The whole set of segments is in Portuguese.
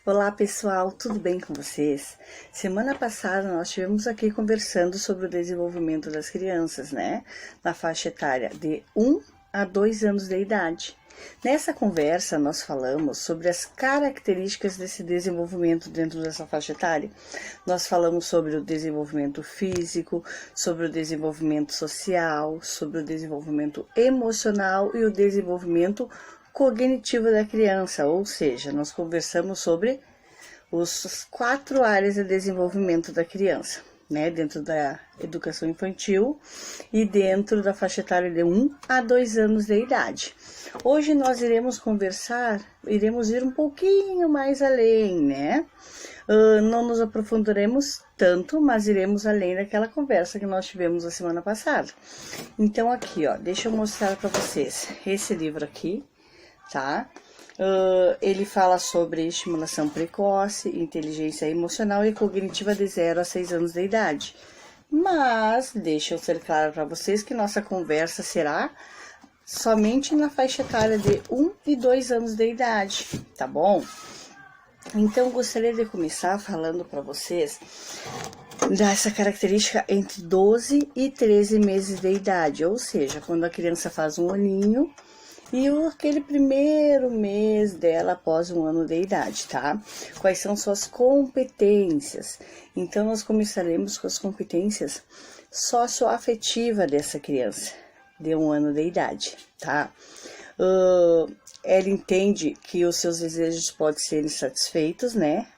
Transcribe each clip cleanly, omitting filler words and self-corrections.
Olá pessoal, tudo bem com vocês? Semana passada nós estivemos aqui conversando sobre o desenvolvimento das crianças, né? Na faixa etária de 1 a 2 anos de idade. Nessa conversa nós falamos sobre as características desse desenvolvimento dentro dessa faixa etária. Nós falamos sobre o desenvolvimento físico, sobre o desenvolvimento social, sobre o desenvolvimento emocional e o desenvolvimento cognitivo da criança, ou seja, nós conversamos sobre os 4 áreas de desenvolvimento da criança, né, dentro da educação infantil e dentro da faixa etária de 1 a 2 anos de idade. Hoje nós iremos ir um pouquinho mais além, né? Não nos aprofundaremos tanto, mas iremos além daquela conversa que nós tivemos a semana passada. Então aqui, ó, deixa eu mostrar para vocês esse livro aqui, tá? Ele fala sobre estimulação precoce, inteligência emocional e cognitiva de 0 a 6 anos de idade. Mas, deixa eu ser claro para vocês que nossa conversa será somente na faixa etária de 1 e 2 anos de idade, tá bom? Então, gostaria de começar falando para vocês dessa característica entre 12 e 13 meses de idade, ou seja, quando a criança faz um aninho e aquele primeiro mês dela após 1 ano de idade, tá? Quais são suas competências? Então, nós começaremos com as competências socioafetivas dessa criança de 1 ano de idade, tá? Ela entende que os seus desejos podem ser insatisfeitos, né?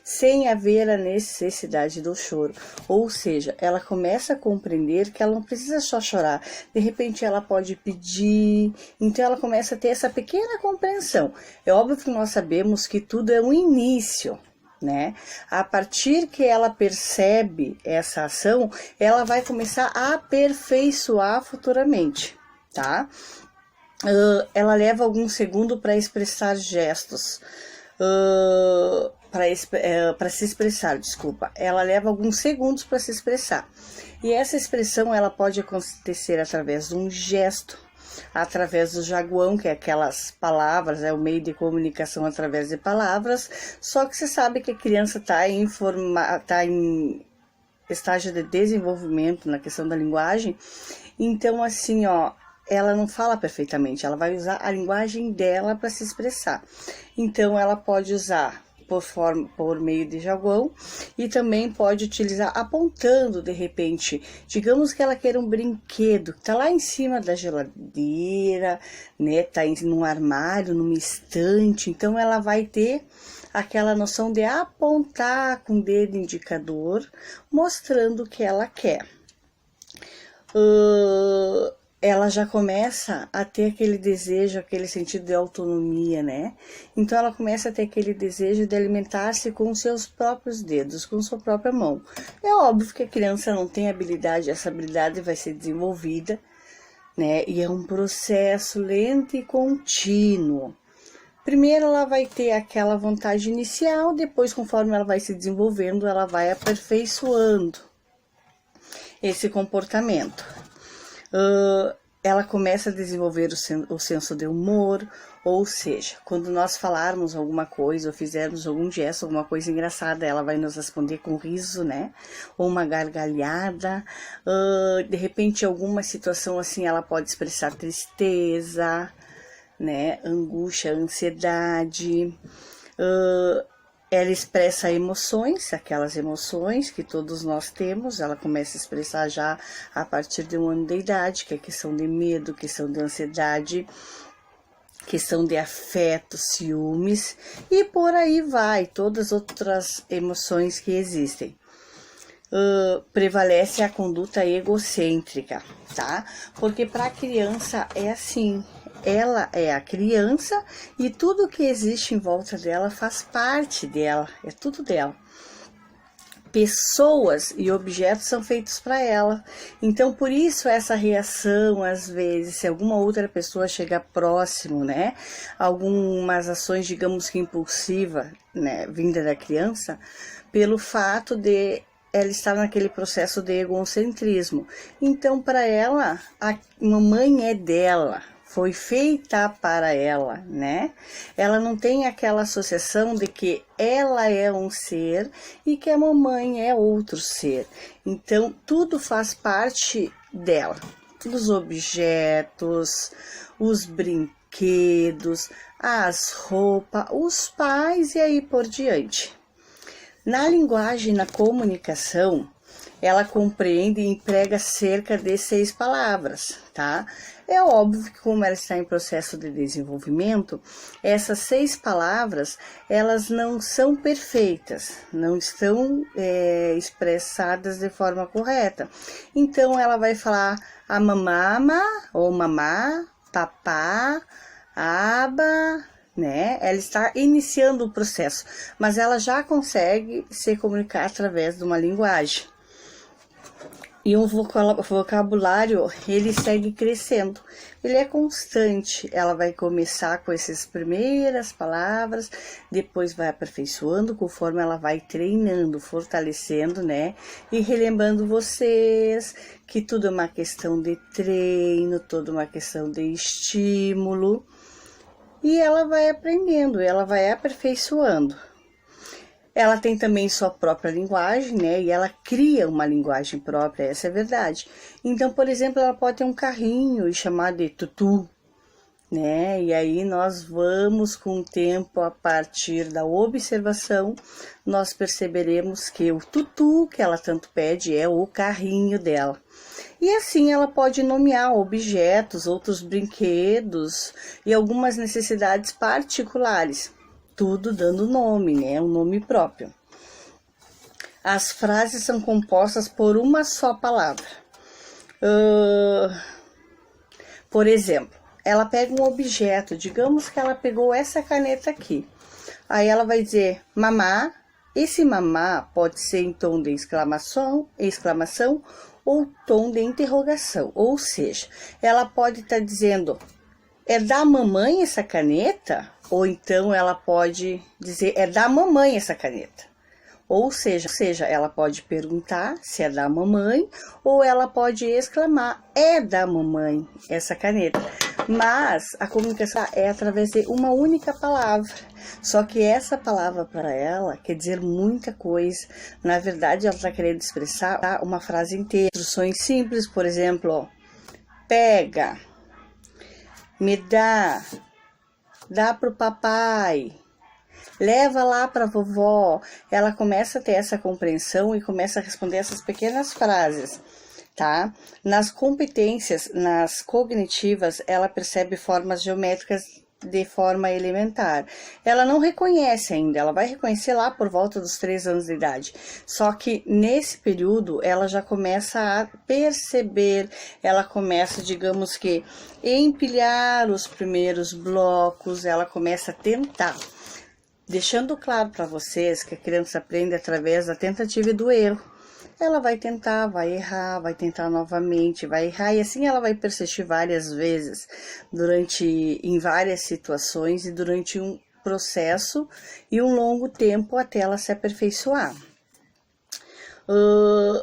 Sem haver a necessidade do choro. Ou seja, ela começa a compreender que ela não precisa só chorar. De repente, ela pode pedir. Então, ela começa a ter essa pequena compreensão. É óbvio que nós sabemos que tudo é um início, né? A partir que ela percebe essa ação, ela vai começar a aperfeiçoar futuramente, tá? Ela leva algum segundo para expressar gestos. Para se expressar, desculpa. Ela leva alguns segundos para se expressar. E essa expressão ela pode acontecer através de um gesto, através do jaguão, que é aquelas palavras, é o meio de comunicação através de palavras. Só que você sabe que a criança está em estágio de desenvolvimento na questão da linguagem. Então, assim, ó, ela não fala perfeitamente, ela vai usar a linguagem dela para se expressar. Então, ela pode usar por meio de jaguão e também pode utilizar apontando de repente. Digamos que ela queira um brinquedo que tá lá em cima da geladeira, né? Tá num armário, numa estante. Então, ela vai ter aquela noção de apontar com o dedo indicador, mostrando o que ela quer. Ela já começa a ter aquele desejo, aquele sentido de autonomia, né? Então, ela começa a ter aquele desejo de alimentar-se com os seus próprios dedos, com sua própria mão. É óbvio que a criança não tem habilidade, essa habilidade vai ser desenvolvida, né? E é um processo lento e contínuo. Primeiro, ela vai ter aquela vontade inicial, depois, conforme ela vai se desenvolvendo, ela vai aperfeiçoando esse comportamento. Ela começa a desenvolver o senso de humor, ou seja, quando nós falarmos alguma coisa ou fizermos algum gesto, alguma coisa engraçada, ela vai nos responder com riso, né? Ou uma gargalhada. De repente, alguma situação assim, ela pode expressar tristeza, né? Angústia, ansiedade. Ela expressa emoções, aquelas emoções que todos nós temos, ela começa a expressar já a partir de 1 ano de idade, que é questão de medo, questão de ansiedade, questão de afeto, ciúmes, e por aí vai, todas as outras emoções que existem. Prevalece a conduta egocêntrica, tá? Porque para a criança é assim, ela é a criança e tudo que existe em volta dela faz parte dela, é tudo dela. Pessoas e objetos são feitos para ela. Então, por isso essa reação, às vezes, se alguma outra pessoa chega próximo, né? Algumas ações, digamos que impulsiva, né? Vinda da criança, pelo fato de ela estar naquele processo de egocentrismo. Então, para ela, a mamãe é dela. Foi feita para ela, né? Ela não tem aquela associação de que ela é um ser e que a mamãe é outro ser. Então, tudo faz parte dela. Os objetos, os brinquedos, as roupas, os pais e aí por diante. Na linguagem, na comunicação, ela compreende e emprega cerca de 6 palavras, tá? É óbvio que como ela está em processo de desenvolvimento, essas 6 palavras, elas não são perfeitas, não estão expressadas de forma correta. Então, ela vai falar a mamama, ou mamá, papá, aba, né? Ela está iniciando o processo, mas ela já consegue se comunicar através de uma linguagem. E um vocabulário, ele segue crescendo, ele é constante. Ela vai começar com essas primeiras palavras, depois vai aperfeiçoando conforme ela vai treinando, fortalecendo, né? E relembrando vocês que tudo é uma questão de treino, tudo uma questão de estímulo. E ela vai aprendendo, ela vai aperfeiçoando. Ela tem também sua própria linguagem, né? E ela cria uma linguagem própria, essa é a verdade. Então, por exemplo, ela pode ter um carrinho e chamar de tutu, né? E aí nós vamos com o tempo, a partir da observação, nós perceberemos que o tutu que ela tanto pede é o carrinho dela. E assim ela pode nomear objetos, outros brinquedos e algumas necessidades particulares. Tudo dando nome, né? Um nome próprio. As frases são compostas por uma só palavra. Por exemplo, ela pega um objeto, digamos que ela pegou essa caneta aqui. Aí ela vai dizer mamá. Esse mamá pode ser em tom de exclamação ou tom de interrogação. Ou seja, ela pode estar dizendo, é da mamãe essa caneta? Ou então ela pode dizer, é da mamãe essa caneta. Ou seja, ela pode perguntar se é da mamãe, ou ela pode exclamar, é da mamãe essa caneta. Mas a comunicação é através de uma única palavra. Só que essa palavra para ela quer dizer muita coisa. Na verdade, ela está querendo expressar uma frase inteira. Instruções simples, por exemplo, pega, me dá pro papai, leva lá para vovó. Ela começa a ter essa compreensão e começa a responder essas pequenas frases, tá? Nas competências, nas cognitivas, ela percebe formas geométricas de forma elementar. Ela não reconhece ainda, ela vai reconhecer lá por volta dos 3 anos de idade. Só que nesse período ela já começa a perceber, ela começa, digamos que, empilhar os primeiros blocos, ela começa a tentar. Deixando claro para vocês que a criança aprende através da tentativa e do erro. Ela vai tentar, vai errar, vai tentar novamente, vai errar, e assim ela vai persistir várias vezes, em várias situações e durante um processo e um longo tempo até ela se aperfeiçoar.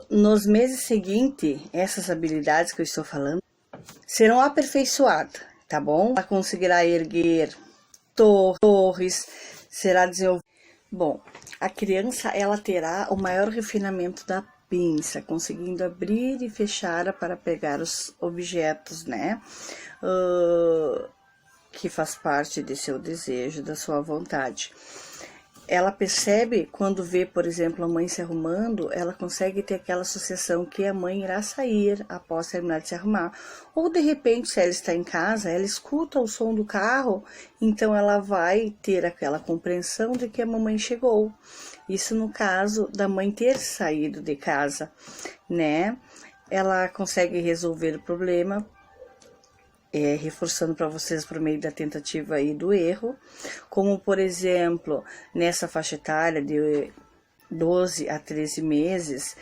Nos meses seguintes, essas habilidades que eu estou falando serão aperfeiçoadas, tá bom? Ela conseguirá erguer torres, será desenvolvida. Bom, a criança ela terá o maior refinamento da pinça, conseguindo abrir e fechar para pegar os objetos, né? Que faz parte de seu desejo, da sua vontade. Ela percebe quando vê, por exemplo, a mãe se arrumando, ela consegue ter aquela associação que a mãe irá sair após terminar de se arrumar. Ou de repente, se ela está em casa, ela escuta o som do carro, então ela vai ter aquela compreensão de que a mamãe chegou. Isso no caso da mãe ter saído de casa, né? Ela consegue resolver o problema, reforçando para vocês por meio da tentativa e do erro, como por exemplo, nessa faixa etária de 12 a 13 meses,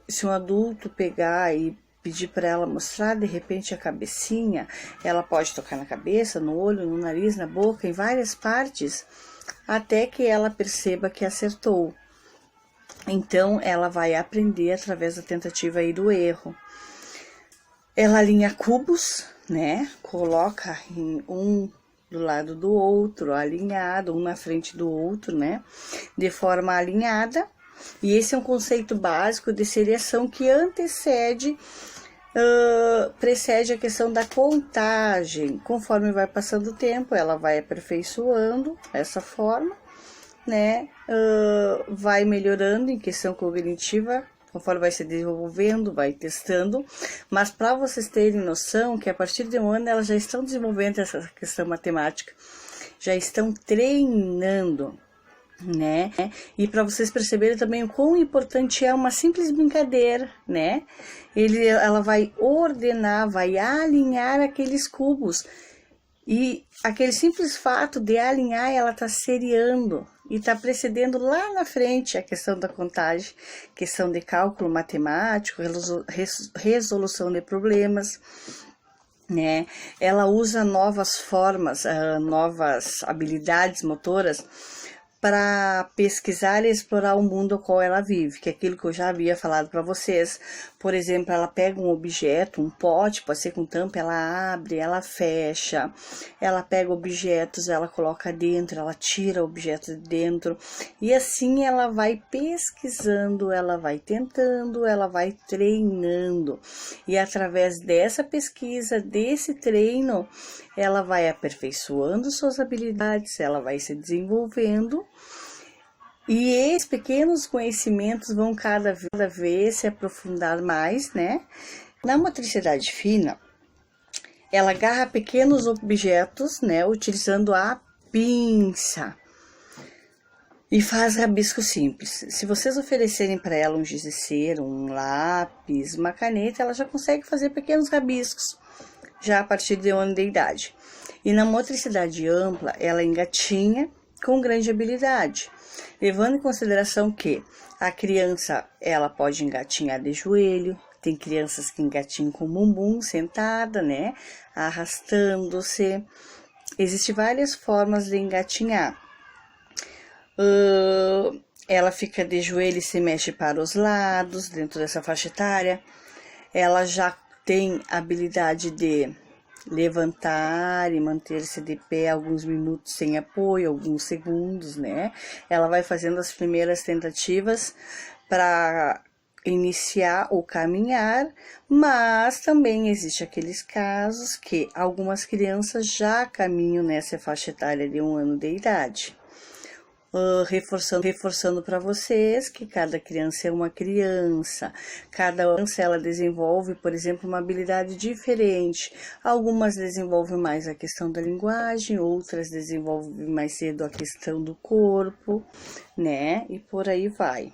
se um adulto pegar e pedir para ela mostrar de repente a cabecinha, ela pode tocar na cabeça, no olho, no nariz, na boca, em várias partes, até que ela perceba que acertou. Então, ela vai aprender através da tentativa e do erro. Ela alinha cubos, né? Coloca em um do lado do outro, alinhado, um na frente do outro, né? De forma alinhada. E esse é um conceito básico de seriação que precede a questão da contagem. Conforme vai passando o tempo, ela vai aperfeiçoando essa forma, né? Vai melhorando em questão cognitiva, conforme vai se desenvolvendo, vai testando. Mas para vocês terem noção que a partir de um ano elas já estão desenvolvendo essa questão matemática, já estão treinando, né? E para vocês perceberem também o quão importante é uma simples brincadeira, né? Ela vai ordenar, vai alinhar aqueles cubos. E aquele simples fato de alinhar, ela está seriando e está precedendo lá na frente a questão da contagem, questão de cálculo matemático, resolução de problemas, né? Ela usa novas formas, novas habilidades motoras para pesquisar e explorar o mundo ao qual ela vive, que é aquilo que eu já havia falado para vocês. Por exemplo, ela pega um objeto, um pote, pode ser com tampa, ela abre, ela fecha, ela pega objetos, ela coloca dentro, ela tira objetos de dentro, e assim ela vai pesquisando, ela vai tentando, ela vai treinando, e através dessa pesquisa, desse treino, ela vai aperfeiçoando suas habilidades, ela vai se desenvolvendo, e esses pequenos conhecimentos vão cada vez se aprofundar mais, né? Na motricidade fina, ela agarra pequenos objetos, né? Utilizando a pinça e faz rabiscos simples. Se vocês oferecerem para ela um giz de cera, um lápis, uma caneta, ela já consegue fazer pequenos rabiscos, já a partir de 1 ano de idade. E na motricidade ampla, ela engatinha com grande habilidade, levando em consideração que a criança, ela pode engatinhar de joelho, tem crianças que engatinham com o bumbum sentada, né, arrastando-se. Existem várias formas de engatinhar. Ela fica de joelho e se mexe para os lados, dentro dessa faixa etária. Ela já tem habilidade de levantar e manter-se de pé alguns minutos sem apoio, alguns segundos, né? Ela vai fazendo as primeiras tentativas para iniciar o caminhar, mas também existe aqueles casos que algumas crianças já caminham nessa faixa etária de 1 ano de idade. Reforçando para vocês que cada criança é uma criança, cada criança ela desenvolve, por exemplo, uma habilidade diferente. Algumas desenvolvem mais a questão da linguagem, outras desenvolvem mais cedo a questão do corpo, né? E por aí vai.